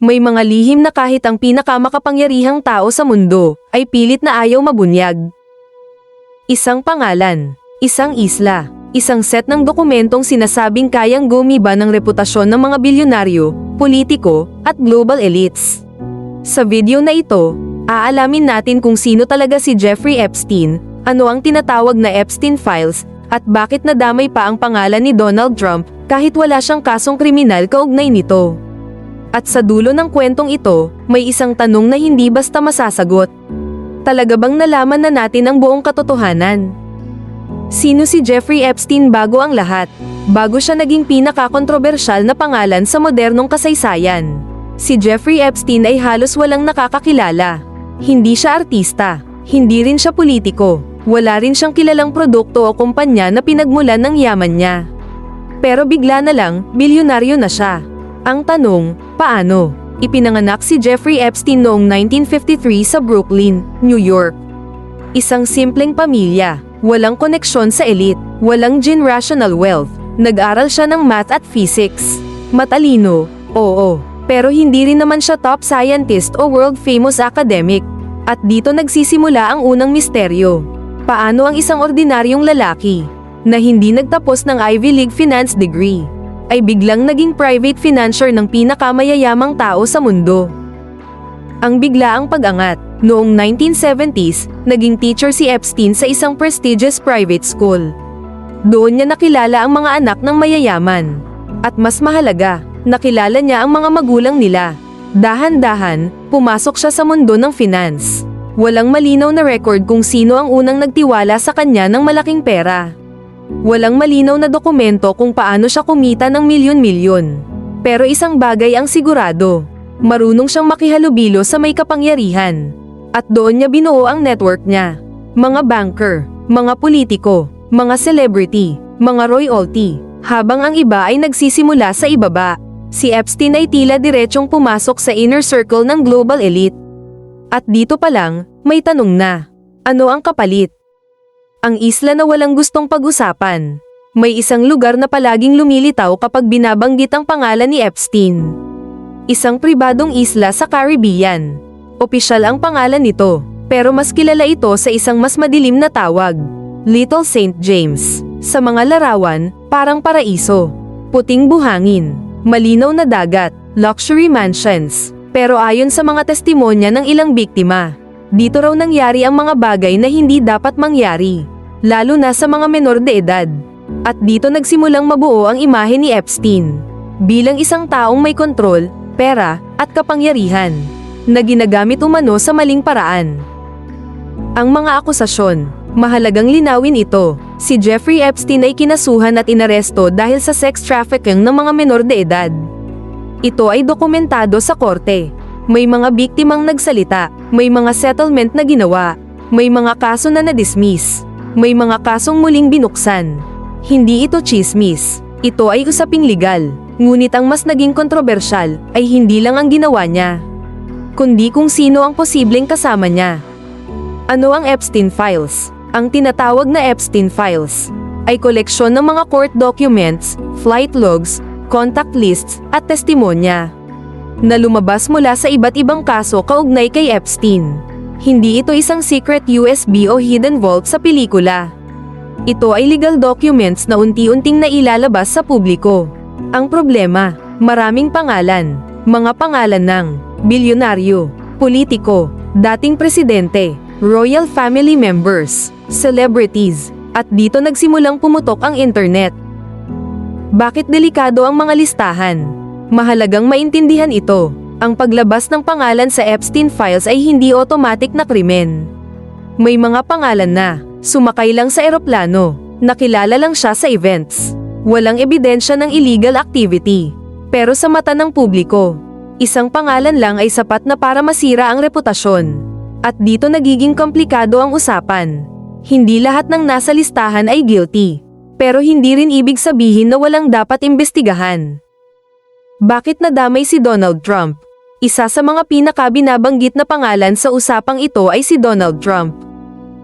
May mga lihim na kahit ang pinakamakapangyarihang tao sa mundo ay pilit na ayaw mabunyag. Isang pangalan, isang isla, isang set ng dokumentong sinasabing kayang gumiba ng reputasyon ng mga bilyonaryo, politiko, at global elites. Sa video na ito, aalamin natin kung sino talaga si Jeffrey Epstein, ano ang tinatawag na Epstein Files, at bakit nadamay pa ang pangalan ni Donald Trump kahit wala siyang kasong kriminal kaugnay nito. At sa dulo ng kwentong ito, may isang tanong na hindi basta masasagot. Talaga bang nalaman na natin ang buong katotohanan? Sino si Jeffrey Epstein bago ang lahat? Bago siya naging pinaka-kontrobersyal na pangalan sa modernong kasaysayan. Si Jeffrey Epstein ay halos walang nakakakilala. Hindi siya artista, hindi rin siya politiko, wala rin siyang kilalang produkto o kumpanya na pinagmulan ng yaman niya. Pero bigla na lang, bilyonaryo na siya. Ang tanong, paano? Ipinanganak si Jeffrey Epstein noong 1953 sa Brooklyn, New York. Isang simpleng pamilya, walang koneksyon sa elite, walang generational wealth. Nag-aral siya ng math at physics. Matalino, oo, pero hindi rin naman siya top scientist o world-famous academic. At dito nagsisimula ang unang misteryo. Paano ang isang ordinaryong lalaki, na hindi nagtapos ng Ivy League finance degree, ay biglang naging private financier ng pinakamayayamang tao sa mundo? Ang biglaang pag-angat, noong 1970s, naging teacher si Epstein sa isang prestigious private school. Doon niya nakilala ang mga anak ng mayayaman. At mas mahalaga, nakilala niya ang mga magulang nila. Dahan-dahan, pumasok siya sa mundo ng finance. Walang malinaw na record kung sino ang unang nagtiwala sa kanya ng malaking pera. Walang malinaw na dokumento kung paano siya kumita ng milyon-milyon. Pero isang bagay ang sigurado, marunong siyang makihalubilo sa may kapangyarihan. At doon niya binuo ang network niya. Mga banker, mga politiko, mga celebrity, mga royalty, habang ang iba ay nagsisimula sa ibaba. Si Epstein ay tila diretsong pumasok sa inner circle ng global elite. At dito pa lang, may tanong na. Ano ang kapalit? Ang isla na walang gustong pag-usapan. May isang lugar na palaging lumilitaw kapag binabanggit ang pangalan ni Epstein. Isang pribadong isla sa Caribbean. Opisyal ang pangalan nito, pero mas kilala ito sa isang mas madilim na tawag, Little St. James. Sa mga larawan, parang paraiso. Puting buhangin, malinaw na dagat, luxury mansions. Pero ayon sa mga testimonya ng ilang biktima, dito raw nangyari ang mga bagay na hindi dapat mangyari, lalo na sa mga menor de edad. At dito nagsimulang mabuo ang imahe ni Epstein bilang isang taong may kontrol, pera, at kapangyarihan, na ginagamit umano sa maling paraan. Ang mga akusasyon, mahalagang linawin ito. Si Jeffrey Epstein ay kinasuhan at inaresto dahil sa sex trafficking ng mga menor de edad. Ito ay dokumentado sa korte. May mga biktimang nagsalita, may mga settlement na ginawa, may mga kaso na na-dismiss, may mga kasong muling binuksan. Hindi ito chismis, ito ay usaping legal, ngunit ang mas naging kontrobersyal ay hindi lang ang ginawa niya, kundi kung sino ang posibleng kasama niya. Ano ang Epstein Files? Ang tinatawag na Epstein Files ay koleksyon ng mga court documents, flight logs, contact lists, at testimonya na lumabas mula sa iba't ibang kaso kaugnay kay Epstein. Hindi ito isang secret USB o hidden vault sa pelikula. Ito ay legal documents na unti-unting nailalabas sa publiko. Ang problema, maraming pangalan, mga pangalan ng bilyonaryo, politiko, dating presidente, royal family members, celebrities, at dito nagsimulang pumutok ang internet. Bakit delikado ang mga listahan? Mahalagang maintindihan ito. Ang paglabas ng pangalan sa Epstein Files ay hindi automatic na krimen. May mga pangalan na, sumakay lang sa eroplano, nakilala lang siya sa events. Walang ebidensya ng illegal activity. Pero sa mata ng publiko, isang pangalan lang ay sapat na para masira ang reputasyon. At dito nagiging komplikado ang usapan. Hindi lahat ng nasa listahan ay guilty. Pero hindi rin ibig sabihin na walang dapat imbestigahan. Bakit nadamay si Donald Trump? Isa sa mga pinakabinabanggit na pangalan sa usapang ito ay si Donald Trump.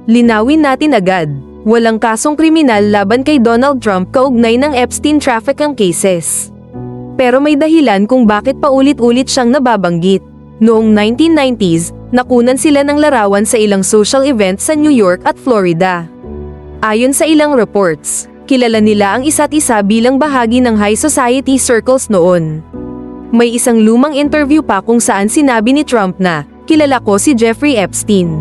Linawin natin agad, walang kasong kriminal laban kay Donald Trump kaugnay ng Epstein trafficking cases. Pero may dahilan kung bakit paulit-ulit siyang nababanggit. Noong 1990s, nakunan sila ng larawan sa ilang social events sa New York at Florida. Ayon sa ilang reports, kilala nila ang isa't isa bilang bahagi ng high society circles noon. May isang lumang interview pa kung saan sinabi ni Trump na, "Kilala ko si Jeffrey Epstein.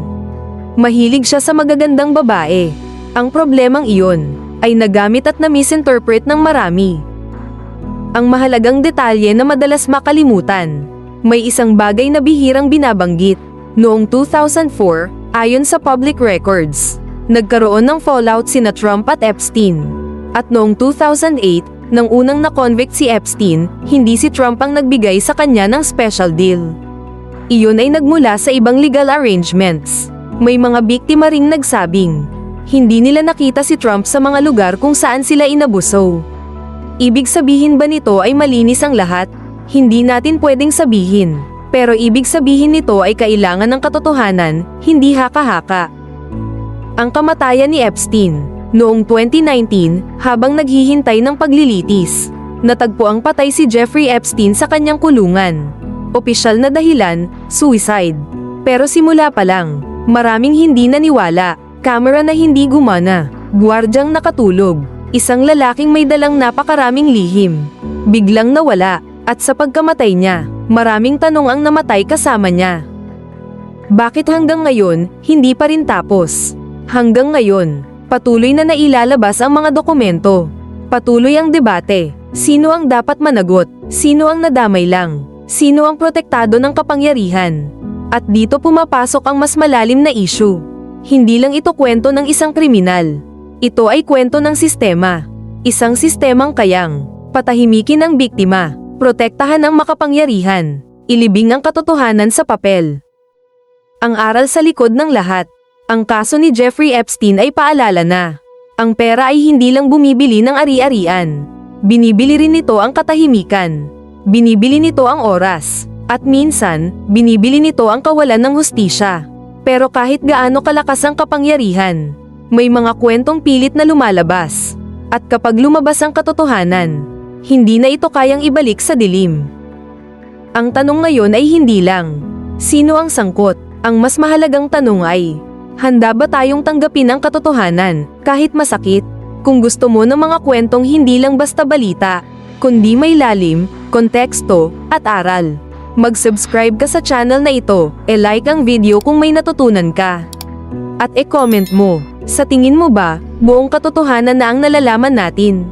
Mahilig siya sa magagandang babae." Ang problemang iyon ay nagamit at na-misinterpret ng marami. Ang mahalagang detalye na madalas makalimutan. May isang bagay na bihirang binabanggit. Noong 2004, ayon sa public records, nagkaroon ng fallout sina Trump at Epstein. At noong 2008, nang unang na-convict si Epstein, hindi si Trump ang nagbigay sa kanya ng special deal. Iyon ay nagmula sa ibang legal arrangements. May mga biktima ring nagsabing, hindi nila nakita si Trump sa mga lugar kung saan sila inabuso. Ibig sabihin ba nito ay malinis ang lahat? Hindi natin pwedeng sabihin. Pero ibig sabihin nito ay kailangan ng katotohanan, hindi haka-haka. Ang kamatayan ni Epstein. Noong 2019, habang naghihintay ng paglilitis, natagpo ang patay si Jeffrey Epstein sa kanyang kulungan. Opisyal na dahilan, suicide. Pero simula pa lang, maraming hindi naniwala. Kamera na hindi gumana, gwardyang nakatulog, isang lalaking may dalang napakaraming lihim. Biglang nawala, at sa pagkamatay niya, maraming tanong ang namatay kasama niya. Bakit hanggang ngayon, hindi pa rin tapos? Hanggang ngayon, patuloy na nailalabas ang mga dokumento. Patuloy ang debate. Sino ang dapat managot? Sino ang nadamay lang? Sino ang protektado ng kapangyarihan? At dito pumapasok ang mas malalim na issue. Hindi lang ito kwento ng isang kriminal. Ito ay kwento ng sistema. Isang sistemang kayang patahimikin ang biktima, protektahan ang makapangyarihan, ilibing ang katotohanan sa papel. Ang aral sa likod ng lahat. Ang kaso ni Jeffrey Epstein ay paalala na, ang pera ay hindi lang bumibili ng ari-arian. Binibili rin nito ang katahimikan. Binibili nito ang oras. At minsan, binibili nito ang kawalan ng hustisya. Pero kahit gaano kalakas ang kapangyarihan, may mga kwentong pilit na lumalabas. At kapag lumabas ang katotohanan, hindi na ito kayang ibalik sa dilim. Ang tanong ngayon ay hindi lang, sino ang sangkot? Ang mas mahalagang tanong ay, handa ba tayong tanggapin ang katotohanan, kahit masakit? Kung gusto mo ng mga kwentong hindi lang basta balita, kundi may lalim, konteksto, at aral, mag-subscribe ka sa channel na ito, e-like ang video kung may natutunan ka. At e-comment mo, sa tingin mo ba, buong katotohanan na ang nalalaman natin?